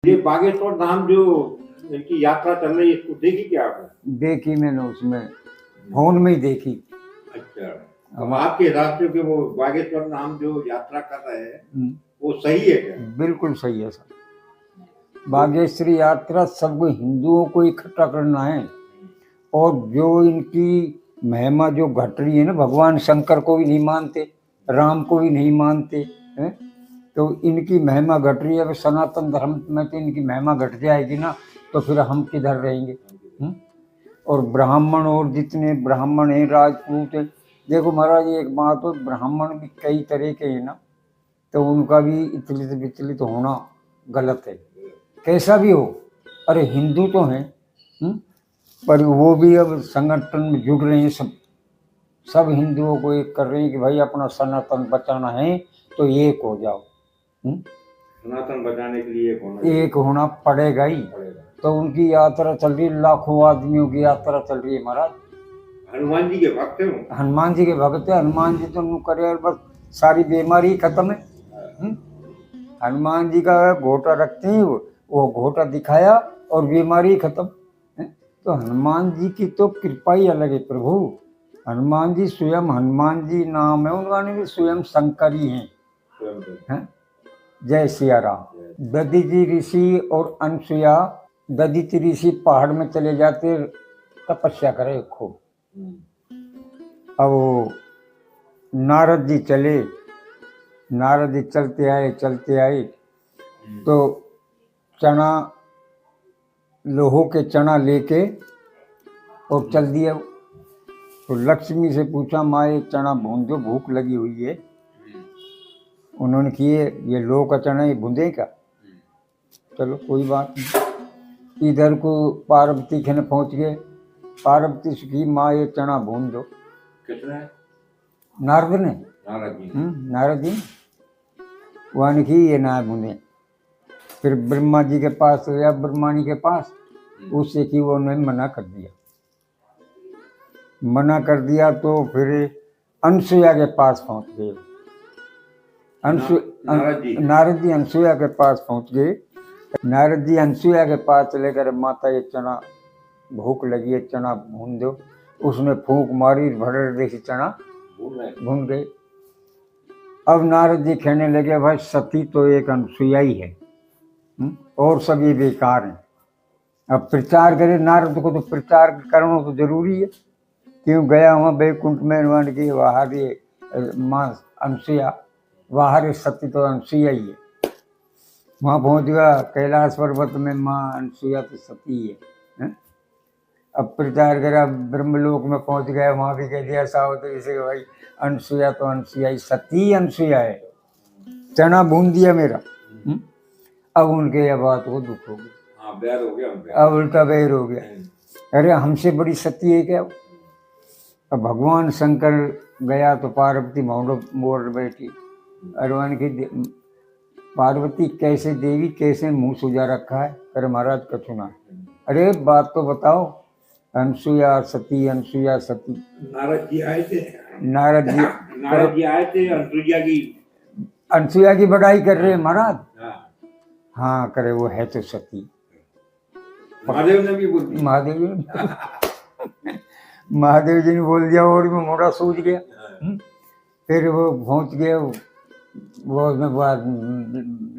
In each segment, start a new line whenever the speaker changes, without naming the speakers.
ये बागेश्वर धाम जो इनकी यात्रा चल रही है, इसको देखी क्या आपने?
देखी मैंने, उसमें फोन में ही देखी।
अच्छा, अब आपके हिसाब से कि वो बागेश्वर धाम जो यात्रा कर रहे हैं वो सही है क्या?
बिल्कुल सही है सर। बागेश्वरी यात्रा सबको हिंदुओं को इकट्ठा करना है, और जो इनकी महिमा जो घट रही है ना, भगवान शंकर को भी नहीं मानते, राम को भी नहीं मानते हैं, तो इनकी महिमा घट रही है। अब सनातन धर्म में तो इनकी महिमा घट जाएगी ना, तो फिर हम किधर रहेंगे? और ब्राह्मण, और जितने ब्राह्मण हैं, राजपूत हैं, देखो महाराज एक बात हो, ब्राह्मण भी कई तरह के हैं ना, तो उनका भी इतलित विचलित होना गलत है, कैसा भी हो। अरे हिंदू तो हैं, पर वो भी अब संगठन में जुड़ रहे हैं। सब हिंदुओं को एक कर रहे हैं कि भाई अपना सनातन बचाना है तो एक हो जाओ।
सनातन बचाने के लिए
एक होना पड़ेगा ही। तो उनकी यात्रा चल रही है, लाखों आदमियों की यात्रा चल रही है महाराज।
हनुमान जी के भक्त हैं,
हनुमान जी के भक्त है। हनुमान जी तो करे बस सारी बीमारी खत्म है। हनुमान जी का घोटा रखते हैं, वो घोटा दिखाया और बीमारी खत्म। तो हनुमान जी की तो कृपा ही अलग है प्रभु। हनुमान जी स्वयं, हनुमान जी नाम है उनका, भी स्वयं शंकर ही हैं। जय सिया राम। दधीचि ऋषि और अनसुया, दधीचि ऋषि पहाड़ में चले जाते तपस्या करे खूब। अब नारद जी चले, नारद जी चलते आए तो चना, लोहो के चना लेके और चल दिया। तो लक्ष्मी से पूछा, माँ ये चना भून दो, भूख लगी हुई है। उन्होंने किए, ये लोह का चना ये भूंदे क्या? चलो कोई बात नहीं। इधर को पार्वती खने पहुंच गए। पार्वती से की, माँ ये चना भून दो।
किसने?
नारद ने।
नारद जी
वहाँ की ये ना भूने। फिर ब्रह्मा जी के पास गया, ब्रह्मा जी के पास, उससे कि वो उन्होंने मना कर दिया। मना कर दिया तो फिर अनसुया के पास पहुंच गए। नारद जी अनसुया के पास पहुंच गए। नारद जी अनसुया के पास चले गए, माता ये चना भूख लगी है, चना भून दो। उसने फूंक मारी, भर देखी चना भून गए। अब नारद जी कहने लगे, भाई सती तो एक अनसुया ही है, और सब ये बेकार हैं। अब प्रचार करे नारद को, तो प्रचार करना तो जरूरी है। क्यों गया वहाँ बैकुंठ में, वन की बाहर ये माँ अनसुया, बाहर सती तो अनसुया ही है। वहाँ पहुँच गया कैलाश पर्वत में, माँ अनसुया तो सती है। अब प्रचार करा, ब्रह्मलोक में पहुँच गया, वहाँ भी कह दिया सावत जैसे भाई अनसुया तो अनसुया ही, सती अनसुया है। चना भून दिया मेरा। अब उनके यह बात को दुख हो गया। अब उल्टा बैर हो गया। अरे हमसे बड़ी सती है क्या? अब भगवान शंकर गया तो पार्वती मोड़ बैठी। अरवान की पार्वती कैसे देवी, कैसे मुंह सुजा रखा है? अरे महाराज कछुना, अरे बात तो बताओ। अनसुया सती, अनसुया सती।
नारद जी आए थे,
नारद जी
आए थे,
अनसुया की बड़ाई कर रहे हैं महाराज। हाँ करे, वो है तो सती।
महादेव ने भी बोल दिया।
महादेव जी ने बोल दिया, और भी मोड़ा सूझ गया। फिर वो पहुंच गए वो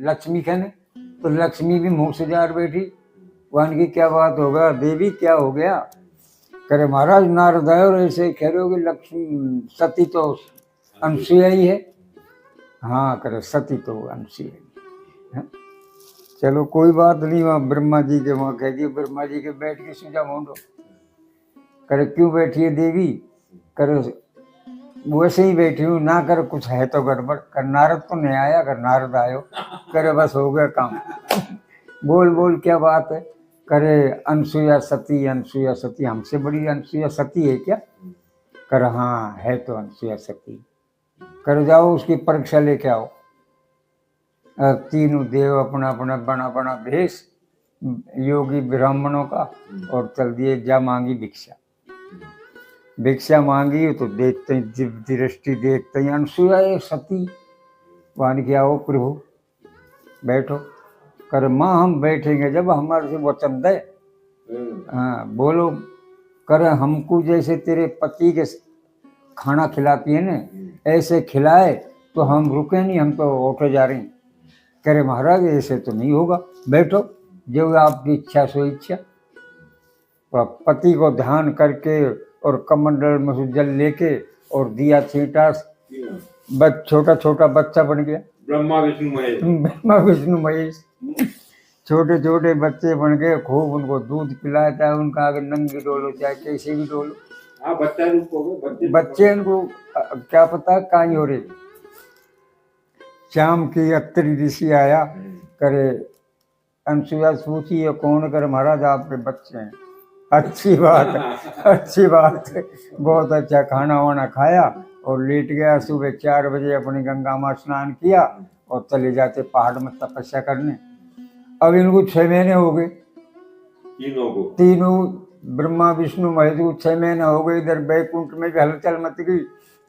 लक्ष्मी कहने, तो लक्ष्मी भी मुंह सुजार बैठी। वन की क्या बात होगा देवी, क्या हो गया? करे महाराज नारद आए और ऐसे कह रहे हो कि लक्ष्मी सती तो अनसुया ही है। हाँ करे, सती तो अनसुया ही है। चलो कोई बात नहीं। वहाँ ब्रह्मा जी के वहाँ कह दिए, ब्रह्मा जी के बैठ के सुझा मोड़ो। करे क्यों बैठी है देवी? करे वैसे ही बैठी हूँ ना, कर कुछ है तो गड़बड़। कर नारद तो नहीं आया? अगर नारद आयो। करे बस हो गया काम। बोल बोल क्या बात है? करे अनसुया सती, अनसुया सती, हमसे बड़ी अनसुया सती है क्या? कर हाँ है तो अनसुया सती। कर जाओ उसकी परीक्षा लेके आओ। तीनों देव अपना अपना बना बना भेष, योगी ब्राह्मणों का, और चल दिए, जा मांगी भिक्षा। भिक्षा मांगी तो देखते ही दृष्टि देखते ही अनसुया सती। वान किया, आओ प्रभु बैठो। कर माँ हम बैठेंगे जब हमारे से वचन दे। हाँ बोलो, कर हमको जैसे तेरे पति के खाना खिलाती है ना ऐसे खिलाए तो हम रुके नहीं, हम तो उठे जा रहे हैं। करे महाराज ऐसे तो नहीं होगा, बैठो, जो आपकी इच्छा सो इच्छा। तो पति को ध्यान करके और कमंडल में से जल लेके और दिया छींटा, छोटा छोटा बच्चा बन गया,
ब्रह्मा विष्णु महेश।
ब्रह्मा विष्णु महेश छोटे छोटे बच्चे बन गए। खूब उनको दूध पिलाया, चाहे उनका आगे नंगी डोलो चाहे कैसे भी डोलो।
हाँ बच्चा रूप हो गए
बच्चे उनको क्या पता कहाँ हो रहे। शाम की अत्रि ऋषि आया, करे अनसुईया पूछी ये कौन? करे महाराज आपके बच्चे हैं। अच्छी बात है, अच्छी बात है। बहुत अच्छा खाना वाना खाया और लेट गया। सुबह 4 बजे अपनी गंगा में स्नान किया और चले जाते पहाड़ में तपस्या करने। अब इनको 6 महीने हो गए, तीनों ब्रह्मा विष्णु महेश को 6 महीने हो गए। इधर बैकुंठ में भी हलचल मच गई,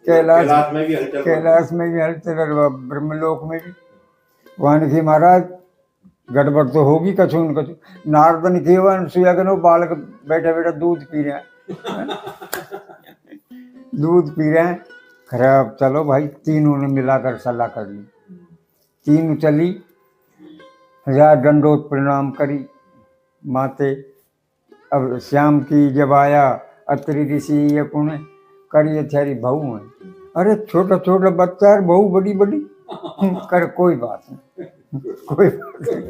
कैलाश में भी हलचल, ब्रह्मलोक में भी। वहां की महाराज गड़बड़ तो होगी कछु न कछु। नारदन की अनसुईया के बालक बैठे बैठे दूध पी रहे हैं दूध पी रहे हैं। खराब चलो भाई, तीनों ने मिलाकर सलाह कर ली। तीनों चली, 1000 दंडोत प्रणाम करी माते। अब श्याम की जब आया अत्रि ऋषि ये कौन है? करिए थारी बहू है। अरे छोटा छोटा बच्चा है, बहू बड़ी बड़ी। कर कोई बात नहीं, कोई बात नहीं।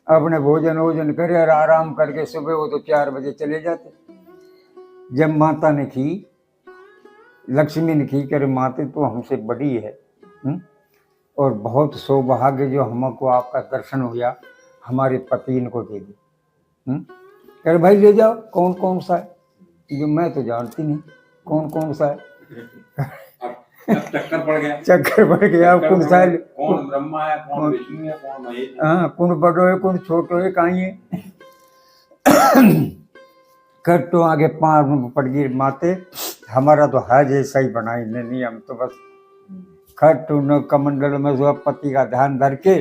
अपने भोजन वोजन करे और आराम करके सुबह वो तो 4 बजे चले जाते। जब माता ने की, लक्ष्मी ने की, करे माते तो हमसे बड़ी है और बहुत सौभाग्य जो हमको आपका दर्शन हुआ, हमारे पति इनको दे दे। करे भाई ले जाओ, कौन कौन सा है? जो मैं तो जानती नहीं कौन कौन सा है। चक्कर पड़ गया कौन सा है,
कौन ब्रह्मा है, कौन विष्णु है, कौन महेश है।
हाँ, कौन बड़ो है कौन छोटो है, कहीं है। कर तो आगे पार में पड़ गई माते। हमारा तो है जैसा ही बनाई नहीं, हम तो बस खट उन कमंडल में जो पति का ध्यान धर के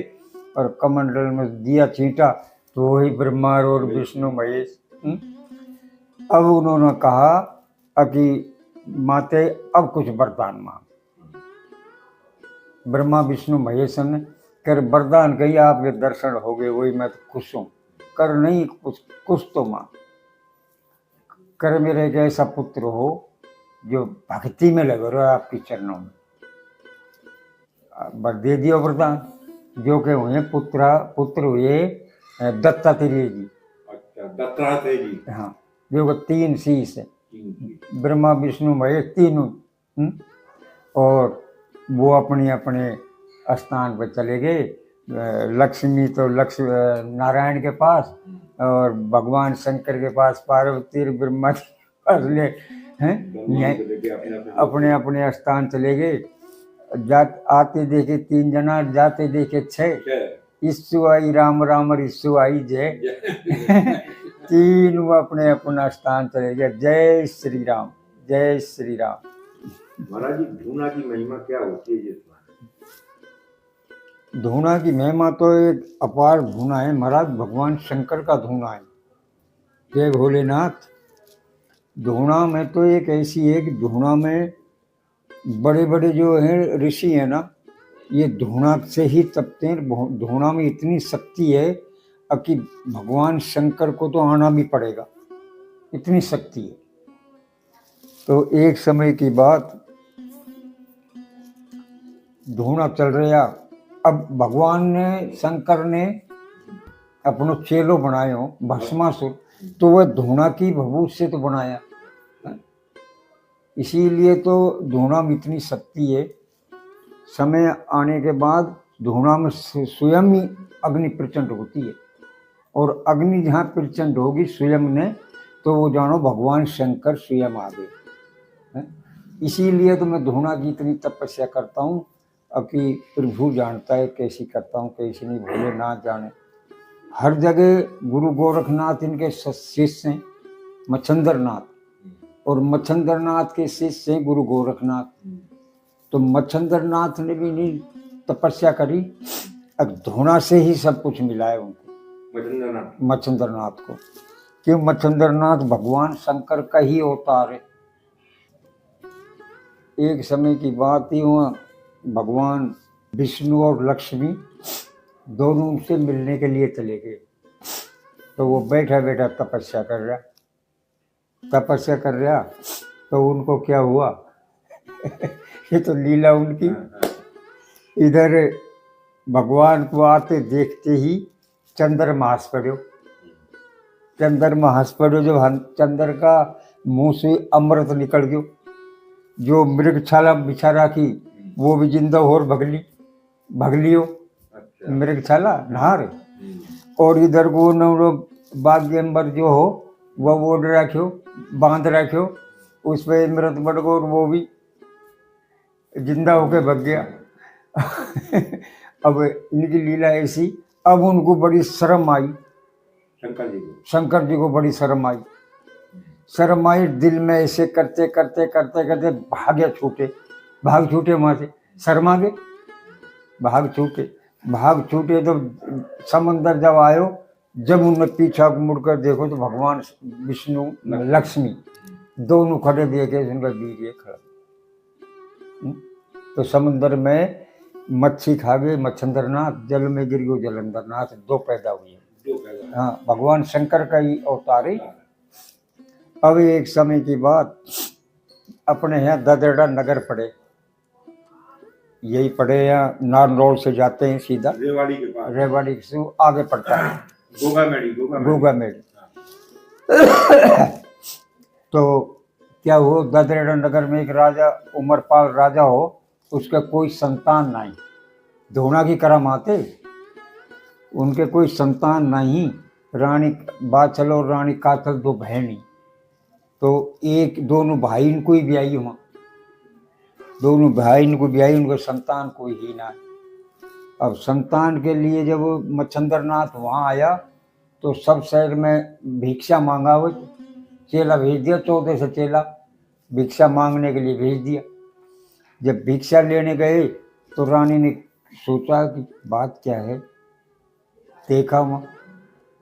और कमंडल में दिया छींटा तो वही ब्रह्मा और विष्णु महेश। अब उन्होंने कहा कि माते अब कुछ वरदान मांग। ब्रह्मा विष्णु महेश ने कर वरदान कही, आपके दर्शन हो गए, वही मैं तो खुश हूँ। कर नहीं कुछ तो मांग। कर मेरे एक ऐसा पुत्र हो जो भक्ति में लगे रहो आपके चरणों में। दे दिया वरदान, जो के हुए पुत्र हुए दत्तात्रेय जी।
अच्छा, दत्तात्रेय जी।
हाँ, जो 3 शीश है, ब्रह्मा विष्णु महेश तीनों। और वो अपने अपने स्थान पर चले गए। लक्ष्मी तो नारायण के पास और भगवान शंकर के पास, पार्वती ब्रह्मा के पास ले हैं, अपने अपने स्थान चले गए। आते देखे 3 जना, जाते देखे 6। ईसु आई राम राम ईसु आई जय। 3 वो अपने अपना स्थान चले गए। जय श्री राम, जय श्री राम।
महाराज जी, धूना की महिमा क्या होती है?
धूना की महिमा तो एक अपार धूना है महाराज, भगवान शंकर का धूना है। जय भोलेनाथ। धूना में तो एक ऐसी है कि धूना में बड़े बड़े जो हैं ऋषि हैं ना, ये धूना से ही तपते हैं। धूना में इतनी शक्ति है कि भगवान शंकर को तो आना भी पड़ेगा, इतनी शक्ति है। तो एक समय की बात, धूना चल रहा। अब भगवान ने, शंकर ने अपनो चेलो बनाए हो भस्मासुर, तो वह धूना की भभूत से तो बनाया। इसीलिए तो धूना में इतनी शक्ति है। समय आने के बाद धूना में स्वयं ही अग्नि प्रचंड होती है, और अग्नि जहाँ प्रचंड होगी स्वयं ने, तो वो जानो भगवान शंकर स्वयं आ गए। इसीलिए तो मैं धूना की इतनी तपस्या करता हूँ कि प्रभु जानता है कैसी करता हूँ, कैसी नहीं, भोलेनाथ जाने। हर जगह गुरु गोरखनाथ इनके शिष्य हैं, मच्छंदरनाथ, और मच्छंदरनाथ के शिष्य हैं गुरु गोरखनाथ। तो मच्छंदरनाथ ने भी नहीं तपस्या करी, अब धूना से ही सब कुछ मिला है उनको।
मच्छिंद्रनाथ।
मच्छिंद्रनाथ को, कि मच्छिंद्रनाथ भगवान शंकर का ही अवतार है। एक समय की बात थी, वहाँ भगवान विष्णु और लक्ष्मी दोनों उनसे मिलने के लिए चले गए। तो वो बैठा बैठा तपस्या कर रहा, तो उनको क्या हुआ ये तो लीला उनकी। इधर भगवान को आते देखते ही चंद्रमा हंस पड़ो। जब चंद्र का मुंह से अमृत निकल गयो, जो मृगशाला बिछा रखी वो भी जिंदा और भगलियो।
अच्छा।
मृगशाला नहार, और इधर को बाग्यम्बर जो हो वो ओढ़ रखो, बांध रखो, उस पर अमृत बढ़ गो, और वो भी जिंदा होके भग गया। अब इनकी लीला ऐसी। अब उनको बड़ी शर्म आई, शंकर जी को बड़ी शर्म आई, दिल में ऐसे करते भाग छूटे वहां से, शर्मा गए, भाग छूटे। तो समंदर जब आयो, जब उन्होंने पीछा मुड़कर देखो तो भगवान विष्णु लक्ष्मी दोनों खड़े देखे, उनका वीर खड़ा। तो समुद्र में मच्छी खा गए मच्छिंद्रनाथ, जल में गिर गयो जलंधरनाथ, दो पैदा हुए। हाँ, भगवान शंकर का ही अवतार है। अब एक समय की बात, अपने यहाँ ददड़ा नगर पड़े, यही पड़े यहाँ नारनौल से जाते हैं सीधा
रेवाड़ी के पास,
रेवाड़ी से आगे पड़ता है गोगामेड़ी। तो क्या हो, ददड़ा नगर में एक राजा, उमरपाल राजा हो, उसका कोई संतान नहीं, धोना की करामाते, उनके कोई संतान नहीं। रानी बाचल और रानी कातल दो बहनी, तो एक दोनों भाई इनको ही ब्याई, हुआ दोनों भाई इनको ब्याई, उनका संतान कोई ही ना। अब संतान के लिए जब मच्छिंद्रनाथ वहाँ आया तो सब शहर में भिक्षा मांगा, वो चेला भेज दिया, 14 से चेला भिक्षा मांगने के लिए भेज दिया। जब भिक्षा लेने गए तो रानी ने सोचा कि बात क्या है, देखा वहाँ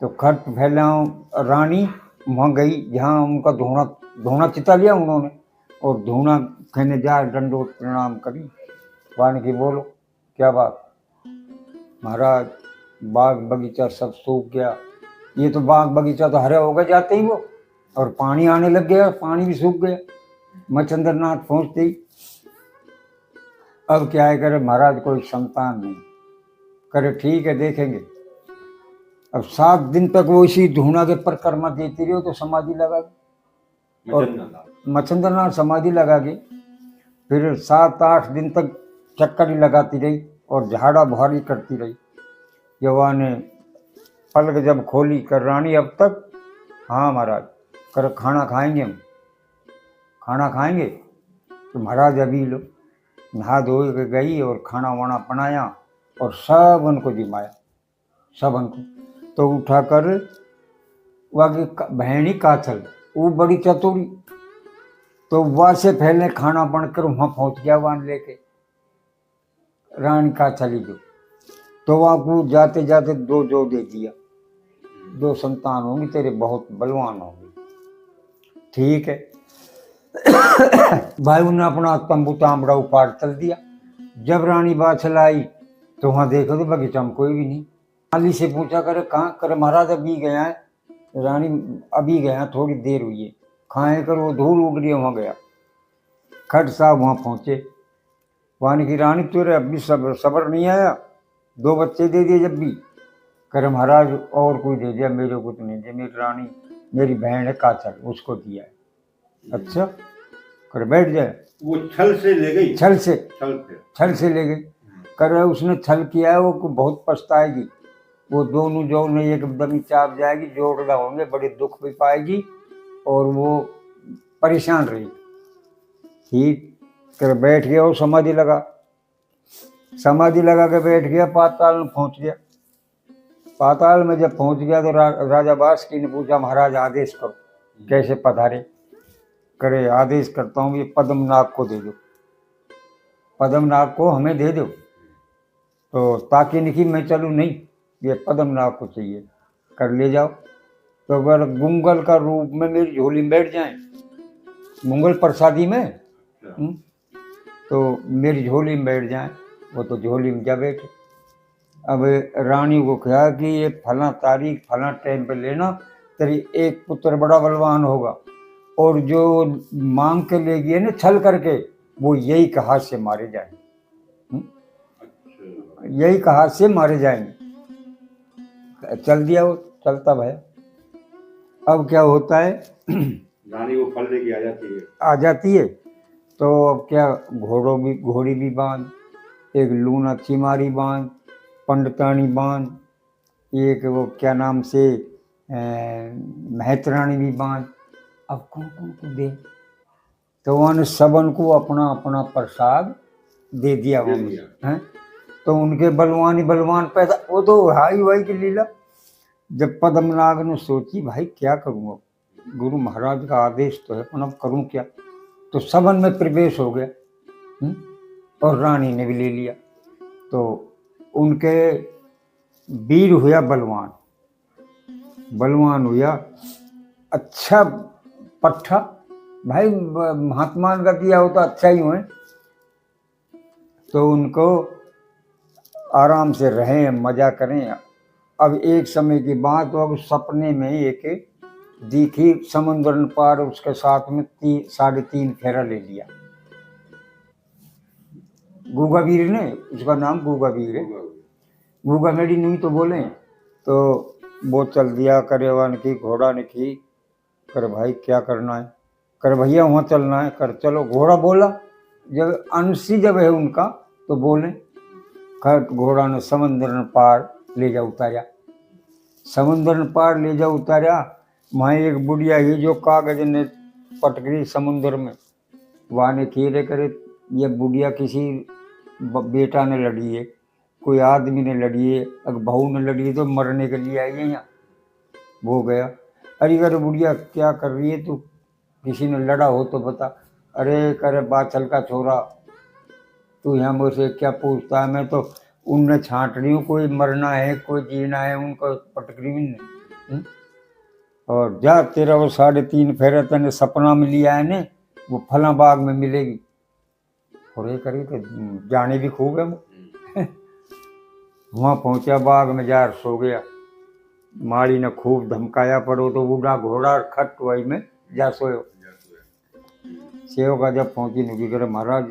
तो खट फैलाओ, रानी वहाँ गई जहाँ उनका धोना चिता लिया उन्होंने, और धोना कहने जा दंडोत प्रणाम करी। वाणी की बोलो क्या बात, महाराज बाग बगीचा सब सूख गया। ये तो बाग बगीचा तो हरे हो गए जाते ही वो, और पानी आने लग गया, पानी भी सूख गया मच्छिंद्रनाथ पहुँचते ही। अब क्या है, करे महाराज कोई संतान नहीं, करे ठीक है देखेंगे। अब 7 दिन तक वो इसी धूना के परिक्रमा देती रही, तो समाधि लगा गई, और मच्छिंद्रनाथ समाधि लगा गई। फिर 7-8 दिन तक चक्कर ही लगाती रही और झाड़ा बुहारी करती रही। युवा ने पलक जब खोली, कर रानी अब तक, हाँ महाराज, कर खाना खाएंगे हम, खाना खाएंगे। तो महाराज अभी लो, नहा धो के गई और खाना वाना बनाया और सब उनको जिमाया, सब उनको। तो उठाकर वहाँ की बहनी काचल, वो बड़ी चतुरी, तो वहाँ से पहले खाना बनकर वहाँ पहुँच गया वान लेके, रानी काचली जो। तो वहाँ को जाते जाते 2 जो दे दिया, 2 संतान होंगी तेरे, बहुत बलवान होंगी। ठीक है। भाई उन्होंने अपना तंबू तांबड़ा उपाड़ चल दिया। जब रानी बाछल आई तो वहाँ देखो तो बगीचा में कोई भी नहीं। माली से पूछा, करे कहाँ, करे महाराज अभी गया है। रानी अभी गया, थोड़ी देर हुई है, खाए कर वो धूल उग रही, वहाँ गया। खट साहब वहाँ पहुँचे, वानी की रानी तेरे अब भी सबर नहीं आया, 2 बच्चे दे दिए जब भी। करे महाराज और कोई दे दिया, मेरे को तो नहीं दिया, मेरी रानी मेरी बहन है काचल, उसको दिया है। अच्छा, करे बैठ जाए।
वो छल से ले गई,
छल से ले गई। करे उसने छल किया है, वो बहुत पछताएगी। वो दोनों जो ने एकदम चाप जाएगी, जोड़ना होंगे, बड़े दुख भी पाएगी और वो परेशान रही। ठीक कर बैठ गया, वो समाधि लगा के बैठ गया, पाताल में पहुंच गया। पाताल में जब पहुंच गया तो राजा बासकी ने पूछा, महाराज आदेश करो, कैसे पधारे। करे आदेश करता हूँ, ये पद्मनाभ को दे दो, पद्मनाभ को हमें दे दो। तो ताकि नहीं मैं चलूँ, नहीं, ये पद्मनाभ को चाहिए। कर ले जाओ। तो अगर गुंगल का रूप में मेरी झोली में बैठ जाए, मंगल प्रसादी में, तो मेरी झोली में बैठ जाए, वो तो झोली में जा बैठे। अब रानी को कहा कि ये फला तारीख फला टाइम पे लेना, तेरी एक पुत्र बड़ा बलवान होगा, और जो मांग के ले गए ना छल करके, वो यही कहा से मारे जाएंगे, यही कहा से मारे जाएंगे। चल दिया, वो चलता भया। अब क्या होता है,
रानी वो फल लेके
आ जाती है। तो अब क्या, घोड़ी भी बांध, एक लूना चिमारी बांध, पंडतानी बांध, एक वो क्या नाम से महतरानी भी बांध। अब कौन कौन को दे, तो उन्होंने सबन को अपना अपना प्रसाद दे दिया है। तो उनके बलवान पैदा, वो तो हाई वाई की लीला। जब पद्मनाग ने सोची भाई क्या करूँगा, गुरु महाराज का आदेश तो है, पर अब करूँ क्या, तो सबन में प्रवेश हो गया। और रानी ने भी ले लिया। तो उनके वीर हुआ बलवान हुआ, अच्छा पट्ठा भाई, महात्मा का दिया होता अच्छा ही हुए। तो उनको आराम से रहें, मजा करें। अब एक समय की बात, अब सपने में एक दिखी समुद्र पार, उसके साथ में 3.5 फेरा ले लिया गूगावीर ने, उसका नाम गूगावीर है। गूगा मेरी नहीं तो बोले, तो वो चल दिया। करे वन की घोड़ा ने की, कर भाई क्या करना है, कर भैया वहाँ चलना है, कर चलो। घोड़ा बोला, जब अंशी जब है उनका, तो बोले। खट घोड़ा ने समुद्र पार ले जा उतारा, समुद्र पार ले जा उतारा। वहाँ एक बुढ़िया ही जो कागज ने पटकरी समुद्र में, वहाँ ने कीरे करे, ये बुढ़िया किसी बेटा ने लड़ी है, कोई आदमी ने लड़ी है, अगर बहू ने लड़ी है तो मरने के लिए आई है यहाँ। वो गया, अरे अरे बुढ़िया क्या कर रही है तू, किसी ने लड़ा हो तो बता। अरे करे बाचल का छोरा, तू यहाँ मुझसे क्या पूछता है, मैं तो उनने छांट रही हूँ, कोई मरना है कोई जीना है, उनको पटकरी में। और जा, तेरा वो 3.5 फेरा तेने सपना में लिया है ने, वो फला बाग में मिलेगी। और ये करी तो जाने भी खूब है वो। वहाँ पहुँचा, बाग में जा सो गया। माड़ी ने खूब धमकाया, पड़ो तो बूढ़ा घोड़ा खट वही में जा सोयो। सेव का जब पहुँची, नुकी करे महाराज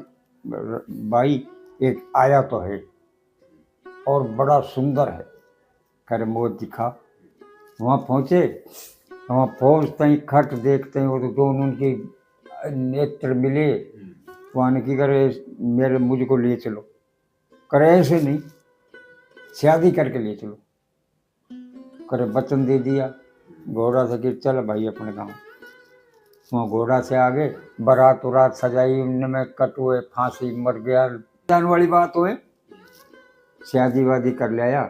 भाई एक आया तो है और बड़ा सुंदर है, करे मोह दिखा। वहाँ पहुँचे, वहाँ पहुँचते ही खट देखते हैं, वो तो दोनों उनके नेत्र मिले। वहाँ ने की करे, मेरे मुझको लिए चलो। करे ऐसे नहीं, शादी करके ले चलो। करे वचन दे दिया, घोड़ा से कि चल भाई अपने गाँव। वहाँ घोड़ा से आगे, बारात उरात सजाई, उनमें कटुए फांसी मर गया, जान वाली बात हुए, शादी वादी कर लिया।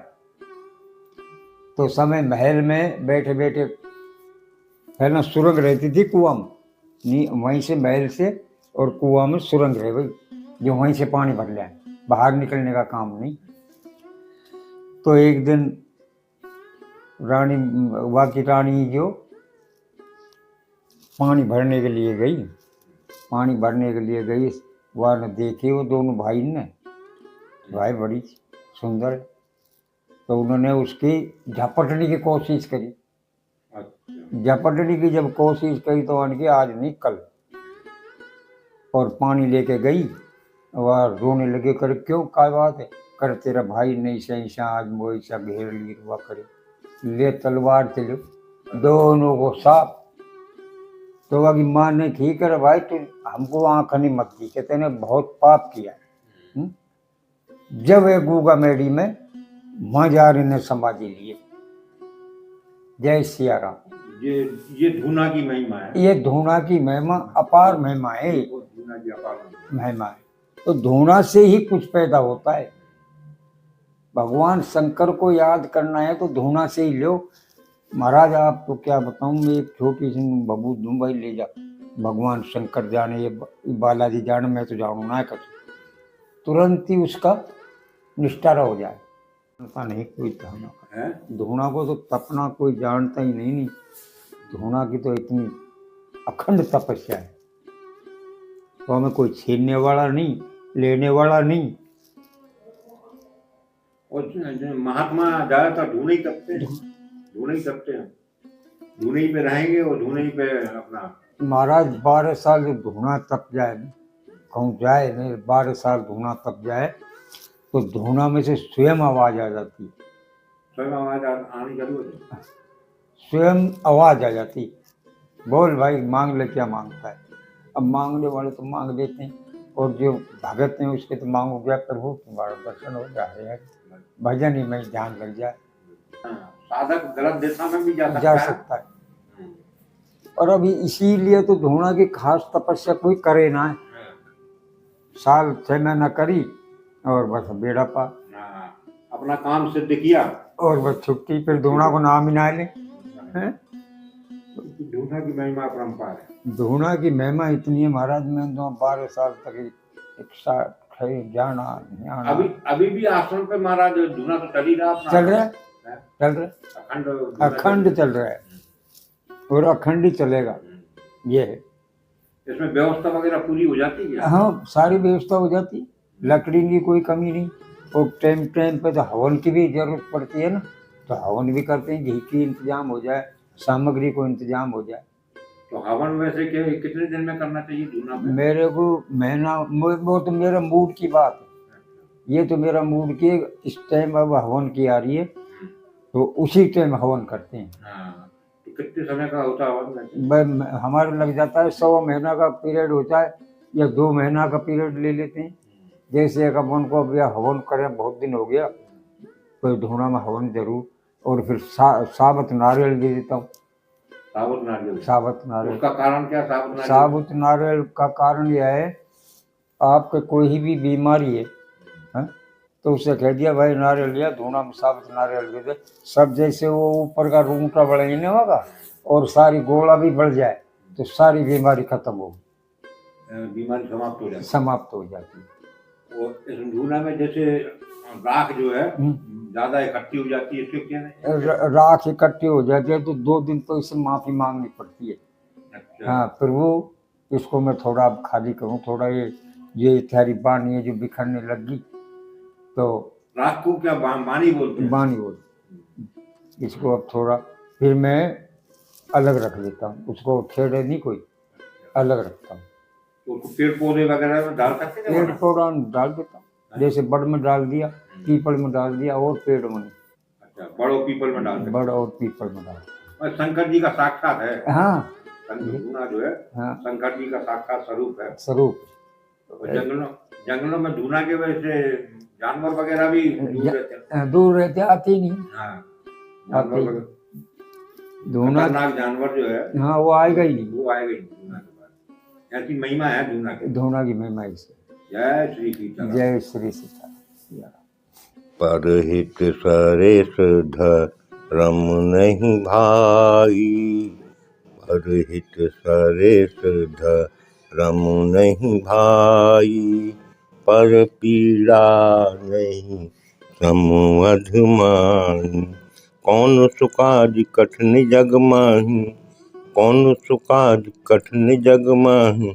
तो समय महल में बैठे बैठे, पहले सुरंग रहती थी कुआं में, नहीं वहीं से महल से और कुआं में सुरंग रहे भाई, जो वहीं से पानी भर लिया, बाहर निकलने का काम नहीं। तो एक दिन रानी, वहाँ की रानी जो पानी भरने के लिए गई, वहाँ ने देखे वो दोनों भाई ने, भाई बड़ी सुंदर है। तो उन्होंने उसकी झपटने की कोशिश करी। झपटने की जब कोशिश करी तो उनकी आज नहीं कल, और पानी लेके गई। वह रोने लगे, कर क्यों क्या बात है, कर तेरा भाई नहीं सही आज मोई सा घेर ली हुआ करे, ले तलवार चलो, दोनों को साफ। तो वह की माँ ने ठीक है भाई, तू हमको आँख नहीं मत दी, कहते ने बहुत पाप किया। जब एक गूगा मेड़ी में मजारी ने समाधि लिए। जय सिया राम।
ये धूना की महिमा है,
ये धूना की महिमा अपार महिमा है, महिमा है। तो धूना से ही कुछ पैदा होता है। भगवान शंकर को याद करना है तो धूना से ही लो। महाराज आप तो क्या बताऊं, मैं एक छोटी सी बबू दूं भाई, ले जा, भगवान शंकर जाने, ये बालाजी जाने, मैं तो जाऊँ ना कर, तुरंत ही उसका निस्तारा हो जाए। नहीं कोई धर्म
है।
धूना को तो तपना कोई जानता ही नहीं। धूना की तो इतनी अखंड तपस्या है, तो हमें कोई छीनने वाला नहीं, लेने वाला नहीं।
और महात्मा ज्यादातर धूने ही तपते हैं, धूने ही तपते हैं, धूने ही पे रहेंगे और धूने ही पे अपना।
महाराज 12 साल जो धूना तप जाए, कहूँ जाए नहीं, 12 साल धूना तप जाए तो धूना में से स्वयं आवाज आ जाती है।
स्वयं आवाज आनी जरूर है।
स्वयं आवाज आ जाती, बोल भाई मांग ले, क्या मांगता है। अब मांगने वाले तो मांग लेते हैं, और जो भगत हैं उसके तो मांगो गया प्रभु तुम्हारा दर्शन हो जाए, भजन ही में ध्यान लग जाए।
साधक गलत दिशा में भी जा
सकता है। और अभी इसीलिए तो धूना की खास तपस्या कोई करे ना, साल 6 महीना करी और बस बेड़ा पार,
अपना काम सिद्ध किया
और बस छुट्टी, फिर धूना को नाम ही ना ले।
धूना की महिमा अपरंपार है।
धूना की महिमा इतनी है महाराज, मैं तो 12 साल तक एक साथ जाना।
अभी भी आश्रम पे महाराज धूना तो चल ही रहा,
चल रहा है, अखंड चल रहा है, और अखंड ही चलेगा। ये है,
इसमें व्यवस्था वगैरह पूरी हो जाती है।
हाँ, सारी व्यवस्था हो जाती, लकड़ी की कोई कमी नहीं। और टाइम टाइम पे तो हवन की भी जरूरत पड़ती है ना, तो हवन भी करते हैं, घी की इंतजाम हो जाए, सामग्री को इंतजाम हो जाए।
तो हवन वैसे कितने दिन में करना चाहिए धूना पे?
मेरे को महीना, वो तो मेरा मूड की बात है, ये तो मेरा मूड की, इस टाइम अब हवन की आ रही है तो उसी टाइम हवन करते हैं।
तो कितने समय का होता है हवन?
हमारे लग जाता है 100 महीना का पीरियड होता है, या 2 महीना का पीरियड ले लेते हैं। जैसे एक अपन को अब हवन करें बहुत दिन हो गया, तो धूना में हवन जरूर, और फिर साबुत नारियल दे देता हूँ।
साबुत नारियल?
साबुत नारियल।
उसका कारण क्या? साबुत नारियल?
साबुत नारियल का कारण यह है, आपके कोई भी बीमारी है, तो उसे कह दिया भाई नारियल लिया, धूना में साबुत नारियल दे दे, सब जैसे वो ऊपर का रूंगटा बढ़ने होगा और सारी गोला भी बढ़ जाए तो सारी बीमारी खत्म होगी,
बीमारी समाप्त हो जाती है। और इस धूना में जैसे राख जो है ज्यादा इकट्ठी हो जाती है, इसको क्या है?
राख इकट्ठी हो जाती है तो 2 दिन तो इससे माफी मांगनी पड़ती है। अच्छा। हाँ, फिर वो इसको मैं थोड़ा अब खाली करूँ, थोड़ा ये थारी बानी है जो बिखरने लगी, तो
राख को क्या बानी बोलते हैं?
बानी बोलते। इसको अब थोड़ा फिर मैं अलग रख लेता हूँ, उसको छेड़े नहीं कोई, अलग रखता हूँ।
तो पेड़ पौधे वगैरह में डाल सकते हैं?
पेड़ पौधा डाल देता हूँ, जैसे बड़ में डाल दिया, पीपल में डाल दिया, और पेड़ में।
अच्छा, बड़ और पीपल में डाल,
बड़ और पीपल में डाल।
शंकर जी का साक्षात है।
हाँ,
धूना जो है, हाँ, शंकर जी का साक्षात स्वरूप है।
स्वरूप।
जंगलों में धूना के वजह से जानवर वगैरह भी
दूर रहते, आते नहीं।
हाँ,
धूना
जानवर जो है, हाँ,
वो आएगा ही नहीं,
वो आएगा ही नहीं। धूना के बाद ऐसी महिमा है धूना की। धूना की महिमा इसे। जय श्री सीता, जय श्री सीता।
परहित सरेस धर्म नहीं भाई, परहित सरेस धर्म नहीं भाई, पर पीड़ा नहीं समअध माही। कौन सुकाज कठिन जग माही, कौन सुकाज कठिन जग माही,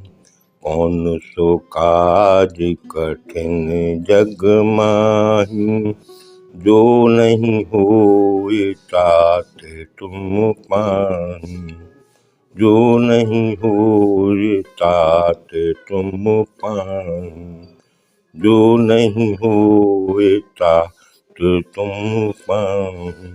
कौन सो काज कठिन जग माही। जो नहीं होए ताते तुम पाही, जो नहीं होए ताते तुम पाही, जो नहीं होए ताते तुम पाही।